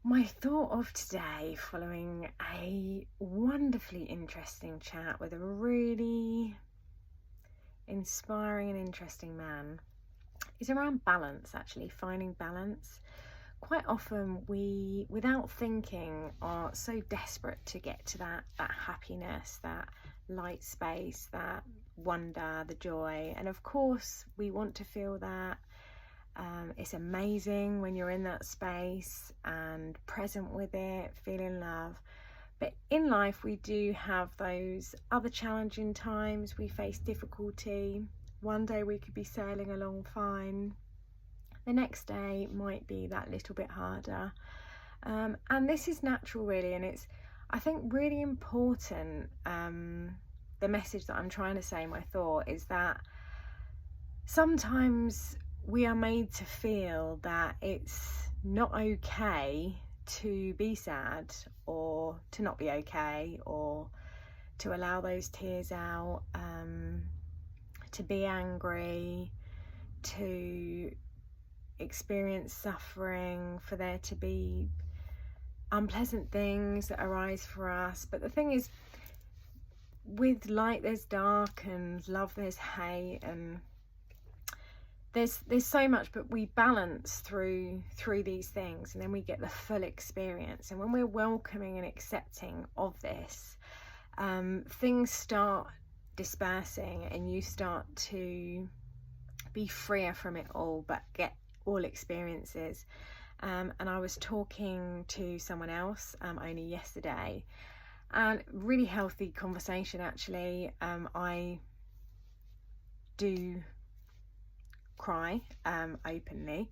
My thought of today, following a wonderfully interesting chat with a really inspiring and interesting man, is around balance, actually, finding balance. Quite often we, without thinking, are so desperate to get to that happiness, that light space, that wonder, the joy. And of course, we want to feel that. It's amazing when you're in that space and present with it, feeling love. But in life, we do have those other challenging times. We face difficulty. One day we could be sailing along fine. The next day might be that little bit harder. And this is natural, really. And it's, I think, really important. The message that I'm trying to say, my thought, is that sometimes we are made to feel that it's not okay to be sad, or to not be okay, or to allow those tears out, to be angry, to experience suffering, for there to be unpleasant things that arise for us. But the thing is, with light there's dark, and love there's hate, and there's so much, but we balance through these things, and then we get the full experience. And when we're welcoming and accepting of this, things start dispersing, and you start to be freer from it all, but get all experiences. And I was talking to someone else only yesterday, and really healthy conversation, actually. I do cry openly,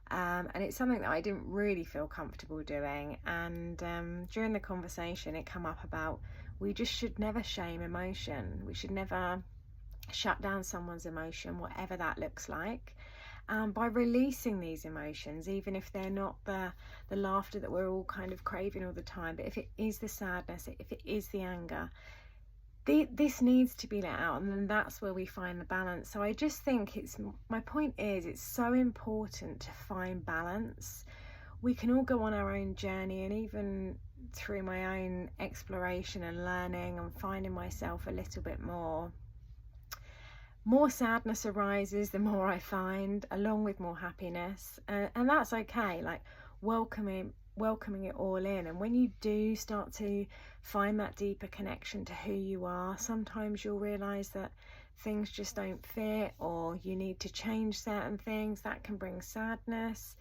and it's something that I didn't really feel comfortable doing. And during the conversation, it came up about, we just should never shame emotion. We should never shut down someone's emotion, whatever that looks like. By releasing these emotions, even if they're not the laughter that we're all kind of craving all the time, but if it is the sadness, if it is the anger, this needs to be let out, and then that's where we find the balance. So I just think my point is, it's so important to find balance. We can all go on our own journey, and even through my own exploration and learning and finding myself a little bit more sadness arises the more I find, along with more happiness, and that's okay. Like, welcoming it all in. And when you do start to find that deeper connection to who you are, sometimes you'll realize that things just don't fit, or you need to change certain things. That can bring sadness.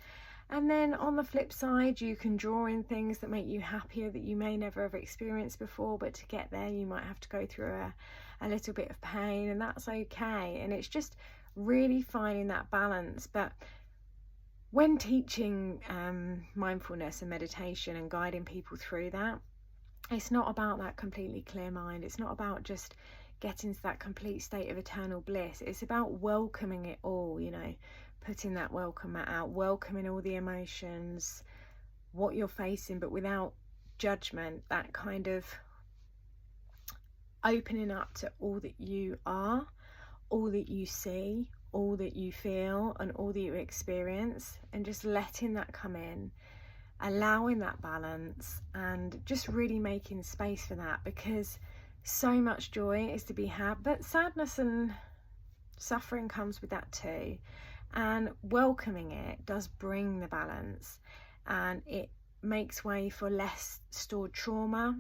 And then on the flip side, you can draw in things that make you happier, that you may never have experienced before, but to get there you might have to go through a little bit of pain, and that's okay. And it's just really finding that balance. But when teaching mindfulness and meditation and guiding people through that, it's not about that completely clear mind. It's not about just getting to that complete state of eternal bliss. It's about welcoming it all, putting that welcome mat out, welcoming all the emotions, what you're facing, but without judgment. That kind of opening up to all that you are, all that you see, all that you feel, and all that you experience, and just letting that come in, allowing that balance, and just really making space for that, because so much joy is to be had, but sadness and suffering comes with that too. And welcoming it does bring the balance, and it makes way for less stored trauma.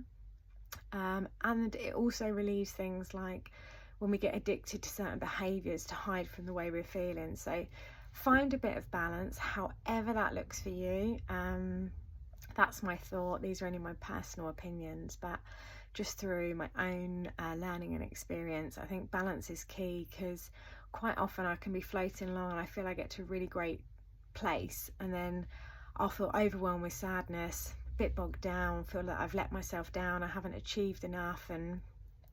And it also relieves things like when we get addicted to certain behaviours to hide from the way we're feeling. So find a bit of balance, however that looks for you. That's my thought. These are only my personal opinions, but just through my own learning and experience, I think balance is key, because quite often I can be floating along and I feel I get to a really great place, and then I'll feel overwhelmed with sadness, a bit bogged down, feel that I've let myself down, I haven't achieved enough, and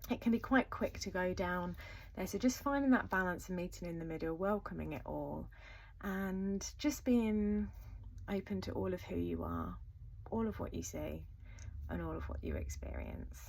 it can be quite quick to go down there. So just finding that balance and meeting in the middle, welcoming it all, and just being open to all of who you are, all of what you see, and all of what you experience.